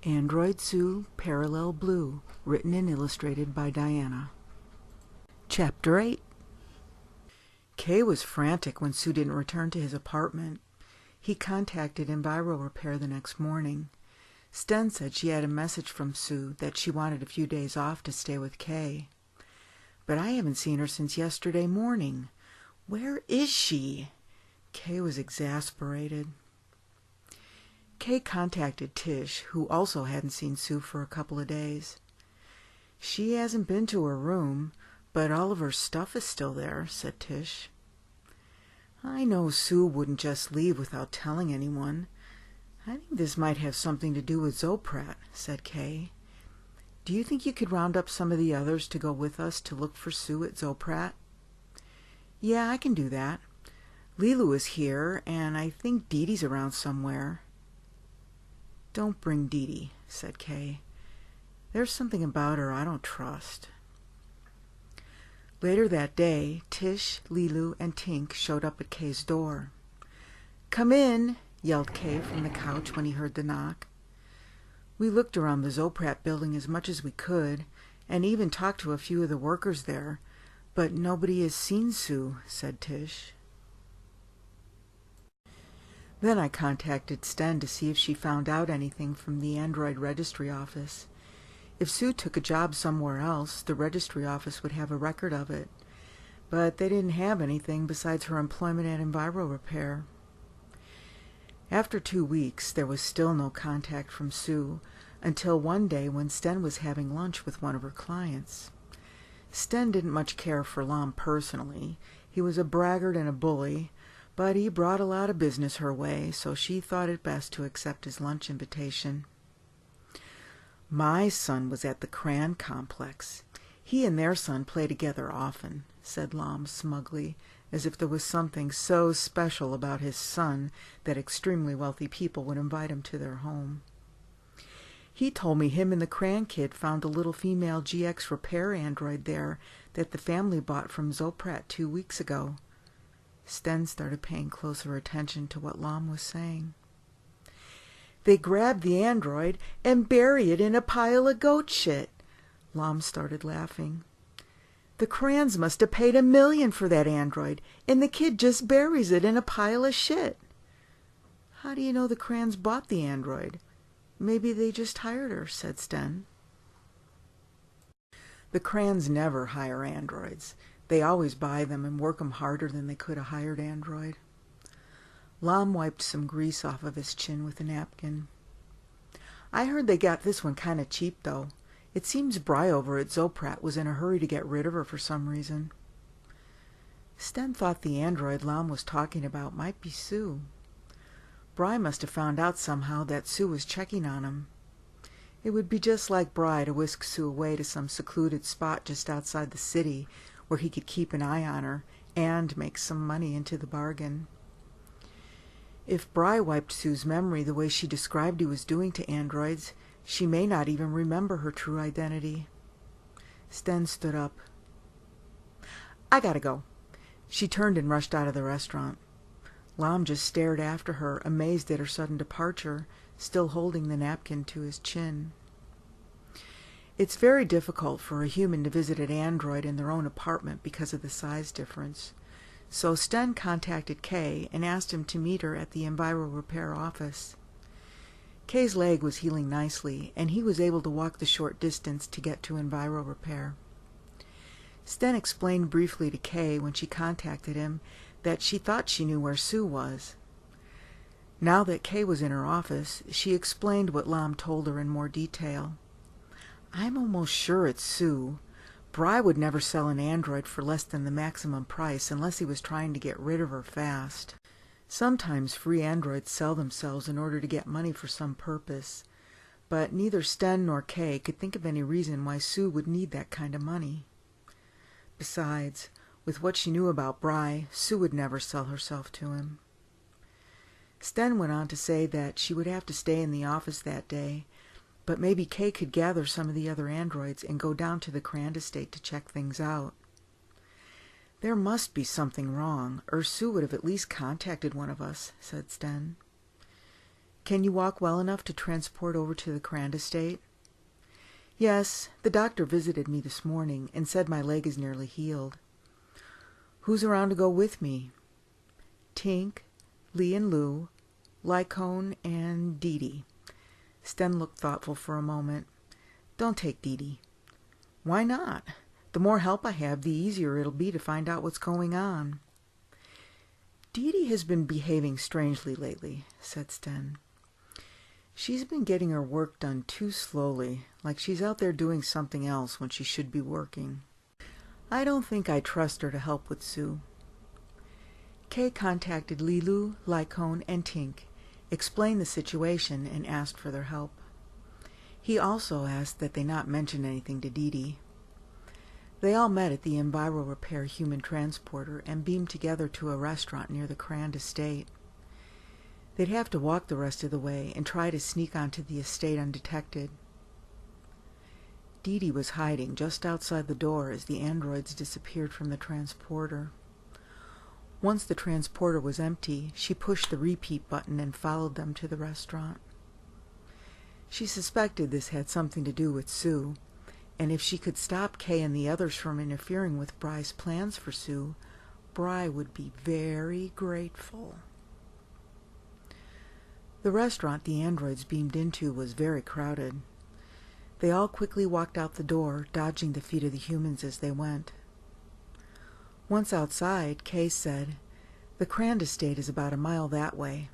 Android Sue, Parallel Blue, written and illustrated by Diana. Chapter 8. Kay was frantic when Sue didn't return to his apartment. He contacted Enviro Repair the next morning. Sten said she had a message from Sue that she wanted a few days off to stay with Kay. But I haven't seen her since yesterday morning. Where is she? Kay was exasperated. Kay contacted Tish, who also hadn't seen Sue for a couple of days. She hasn't been to her room, but all of her stuff is still there, said Tish. I know Sue wouldn't just leave without telling anyone. I think this might have something to do with Zoprat, said Kay. Do you think you could round up some of the others to go with us to look for Sue at Zoprat? Yeah, I can do that. Lilu is here, and I think Dee Dee's around somewhere. Don't bring Dee Dee, said Kay. There's something about her I don't trust. Later that day, Tish, Lilu, and Tink showed up at Kay's door. Come in, yelled Kay from the couch when he heard the knock. We looked around the Zoprat building as much as we could, and even talked to a few of the workers there, but nobody has seen Sue, said Tish. Then I contacted Sten to see if she found out anything from the Android registry office. If Sue took a job somewhere else, the registry office would have a record of it. But they didn't have anything besides her employment at Enviro Repair. After 2 weeks, there was still no contact from Sue, until one day when Sten was having lunch with one of her clients. Sten didn't much care for Lom personally. He was a braggart and a bully, but he brought a lot of business her way, so she thought it best to accept his lunch invitation. My son was at the Cran complex. He and their son play together often, said Lom smugly, as if there was something so special about his son that extremely wealthy people would invite him to their home. He told me him and the Cran kid found a little female GX repair android there that the family bought from Zoprat 2 weeks ago. Sten started paying closer attention to what Lom was saying. They grabbed the android and bury it in a pile of goat shit. Lom started laughing. The Crans must have paid $1 million for that android, and the kid just buries it in a pile of shit. How do you know the Crans bought the android? Maybe they just hired her, said Sten. The Crans never hire androids. They always buy them and work them harder than they could a hired android. Lom wiped some grease off of his chin with a napkin. I heard they got this one kind of cheap, though. It seems Bry over at Zoprat was in a hurry to get rid of her for some reason. Sten thought the android Lom was talking about might be Sue. Bry must have found out somehow that Sue was checking on him. It would be just like Bry to whisk Sue away to some secluded spot just outside the city where he could keep an eye on her and make some money into the bargain. If Bry wiped Sue's memory the way she described he was doing to androids, she may not even remember her true identity. Sten stood up. I gotta go. She turned and rushed out of the restaurant. Lom just stared after her, amazed at her sudden departure, still holding the napkin to his chin. It's very difficult for a human to visit an android in their own apartment because of the size difference. So Sten contacted Kay and asked him to meet her at the Enviro Repair office. Kay's leg was healing nicely, and he was able to walk the short distance to get to Enviro Repair. Sten explained briefly to Kay when she contacted him that she thought she knew where Sue was. Now that Kay was in her office, she explained what Lom told her in more detail. I'm almost sure it's Sue. Bry would never sell an android for less than the maximum price unless he was trying to get rid of her fast. Sometimes free androids sell themselves in order to get money for some purpose, but neither Sten nor Kay could think of any reason why Sue would need that kind of money. Besides, with what she knew about Bry, Sue would never sell herself to him. Sten went on to say that she would have to stay in the office that day, but maybe Kay could gather some of the other androids and go down to the Crand estate to check things out. There must be something wrong, or Sue would have at least contacted one of us, said Sten. Can you walk well enough to transport over to the Crand estate? Yes, the doctor visited me this morning and said my leg is nearly healed. Who's around to go with me? Tink, Lee and Lou, Lycone, and Dee Dee. Sten looked thoughtful for a moment. Don't take Dee Dee. Why not? The more help I have, the easier it'll be to find out what's going on. Dee Dee has been behaving strangely lately, said Sten. She's been getting her work done too slowly, like she's out there doing something else when she should be working. I don't think I trust her to help with Sue. Kay contacted Lilu, Lycone, and Tink, explained the situation, and asked for their help. He also asked that they not mention anything to Dee Dee. They all met at the Enviro Repair human transporter and beamed together to a restaurant near the Crand estate. They'd have to walk the rest of the way and try to sneak onto the estate undetected. Dee Dee was hiding just outside the door as the androids disappeared from the transporter. Once the transporter was empty, she pushed the repeat button and followed them to the restaurant. She suspected this had something to do with Sue, and if she could stop Kay and the others from interfering with Bry's plans for Sue, Bry would be very grateful. The restaurant the androids beamed into was very crowded. They all quickly walked out the door, dodging the feet of the humans as they went. Once outside, Kay said, "The Crand estate is about a mile that way."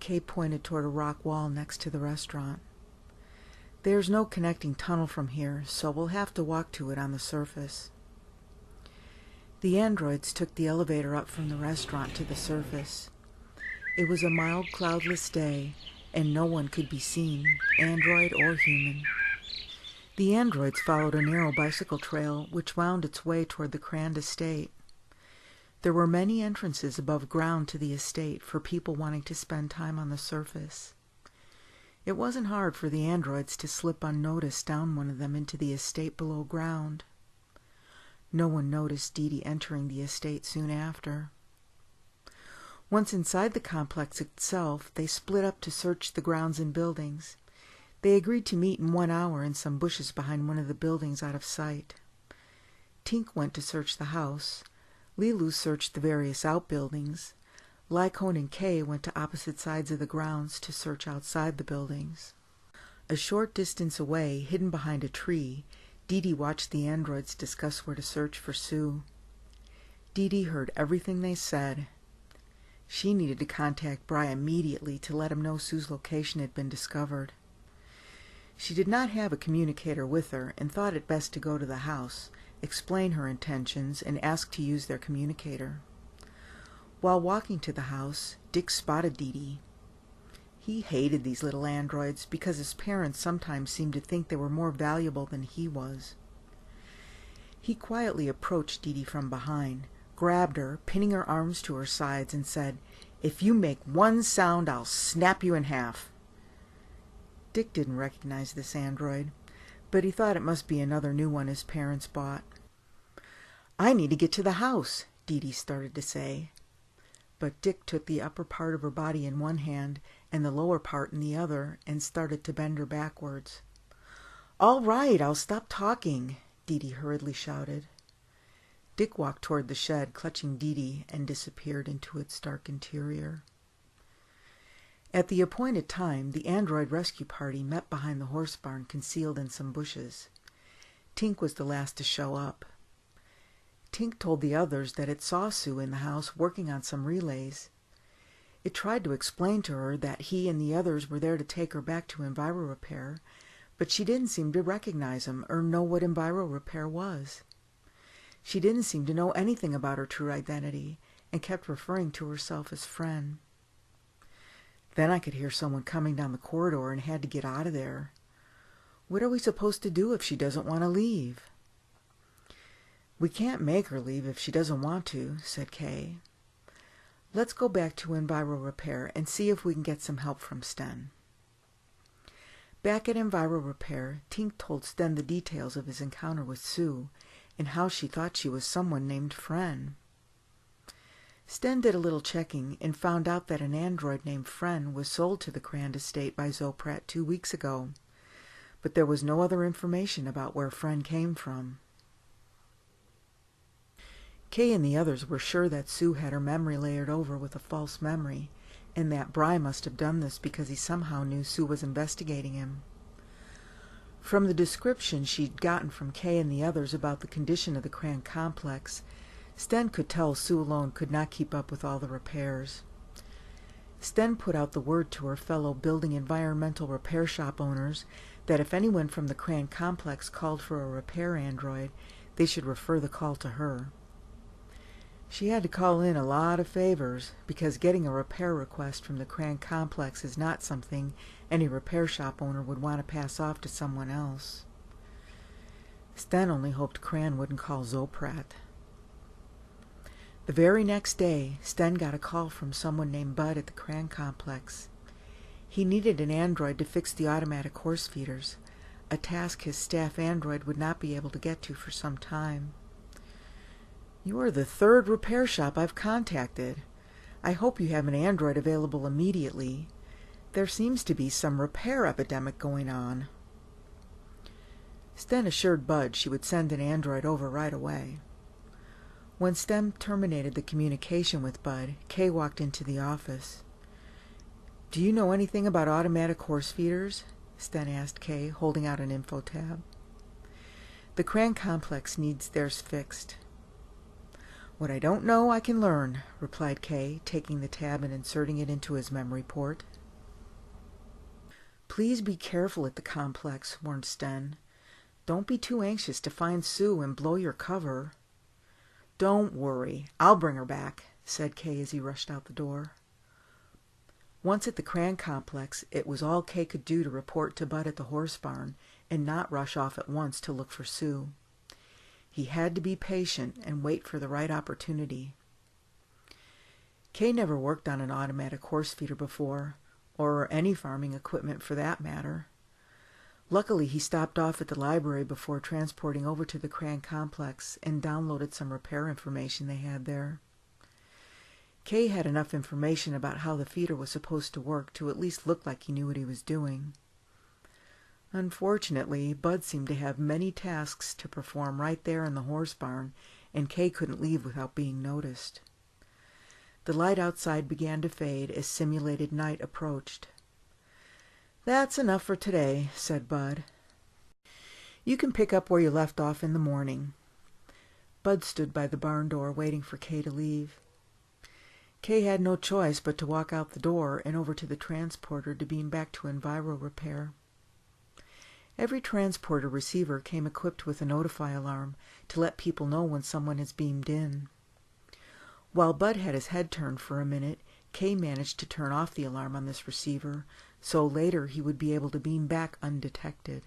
Kay pointed toward a rock wall next to the restaurant. "There's no connecting tunnel from here, so we'll have to walk to it on the surface." The androids took the elevator up from the restaurant to the surface. It was a mild, cloudless day, and no one could be seen, android or human. The androids followed a narrow bicycle trail which wound its way toward the Crand estate. There were many entrances above ground to the estate for people wanting to spend time on the surface. It wasn't hard for the androids to slip unnoticed down one of them into the estate below ground. No one noticed Dee Dee entering the estate soon after. Once inside the complex itself, they split up to search the grounds and buildings. They agreed to meet in 1 hour in some bushes behind one of the buildings out of sight. Tink went to search the house. Lilu searched the various outbuildings. Lycone and Kay went to opposite sides of the grounds to search outside the buildings. A short distance away, hidden behind a tree, Dee Dee watched the androids discuss where to search for Sue. Dee Dee heard everything they said. She needed to contact Bry immediately to let him know Sue's location had been discovered. She did not have a communicator with her and thought it best to go to the house, explain her intentions, and ask to use their communicator. While walking to the house, Dick spotted Dee Dee. He hated these little androids because his parents sometimes seemed to think they were more valuable than he was. He quietly approached Dee Dee from behind, grabbed her, pinning her arms to her sides, and said, "If you make one sound, I'll snap you in half." Dick didn't recognize this android, but he thought it must be another new one his parents bought. "I need to get to the house," Dee Dee started to say. But Dick took the upper part of her body in one hand and the lower part in the other and started to bend her backwards. "All right, I'll stop talking," Dee Dee hurriedly shouted. Dick walked toward the shed, clutching Dee Dee, and disappeared into its dark interior. At the appointed time, the android rescue party met behind the horse barn concealed in some bushes. Tink was the last to show up. Tink told the others that it saw Sue in the house working on some relays. It tried to explain to her that he and the others were there to take her back to Enviro Repair, but she didn't seem to recognize him or know what Enviro Repair was. She didn't seem to know anything about her true identity and kept referring to herself as Friend. Then I could hear someone coming down the corridor and had to get out of there. What are we supposed to do if she doesn't want to leave? "We can't make her leave if she doesn't want to," said Kay. "Let's go back to Enviro Repair and see if we can get some help from Sten." Back at Enviro Repair, Tink told Sten the details of his encounter with Sue and how she thought she was someone named Friend. Sten did a little checking and found out that an android named Fren was sold to the Crand estate by Zoprat 2 weeks ago, but there was no other information about where Fren came from. Kay and the others were sure that Sue had her memory layered over with a false memory, and that Bry must have done this because he somehow knew Sue was investigating him. From the description she'd gotten from Kay and the others about the condition of the Crand complex, Sten could tell Sue alone could not keep up with all the repairs. Sten put out the word to her fellow building environmental repair shop owners that if anyone from the Crand complex called for a repair android, they should refer the call to her. She had to call in a lot of favors, because getting a repair request from the Crand complex is not something any repair shop owner would want to pass off to someone else. Sten only hoped Crand wouldn't call Zoprat. The very next day, Sten got a call from someone named Bud at the Crand complex. He needed an android to fix the automatic horse feeders, a task his staff android would not be able to get to for some time. "You are the third repair shop I've contacted. I hope you have an android available immediately. There seems to be some repair epidemic going on." Sten assured Bud she would send an android over right away. When Sten terminated the communication with Bud, Kay walked into the office. "Do you know anything about automatic horse feeders?" Sten asked Kay, holding out an info tab. "The Crand complex needs theirs fixed." "What I don't know, I can learn," replied Kay, taking the tab and inserting it into his memory port. "Please be careful at the complex," warned Sten. "Don't be too anxious to find Sue and blow your cover." "Don't worry, I'll bring her back," said Kay as he rushed out the door. Once at the Crand complex, it was all Kay could do to report to Bud at the horse barn and not rush off at once to look for Sue. He had to be patient and wait for the right opportunity. Kay never worked on an automatic horse feeder before, or any farming equipment for that matter. Luckily, he stopped off at the library before transporting over to the Crand complex and downloaded some repair information they had there. Kay had enough information about how the feeder was supposed to work to at least look like he knew what he was doing. Unfortunately, Bud seemed to have many tasks to perform right there in the horse barn, and Kay couldn't leave without being noticed. The light outside began to fade as simulated night approached. "That's enough for today," said Bud. "You can pick up where you left off in the morning." Bud stood by the barn door waiting for Kay to leave. Kay had no choice but to walk out the door and over to the transporter to beam back to Enviro Repair. Every transporter receiver came equipped with a notify alarm to let people know when someone has beamed in. While Bud had his head turned for a minute, Kay managed to turn off the alarm on this receiver, so later he would be able to beam back undetected.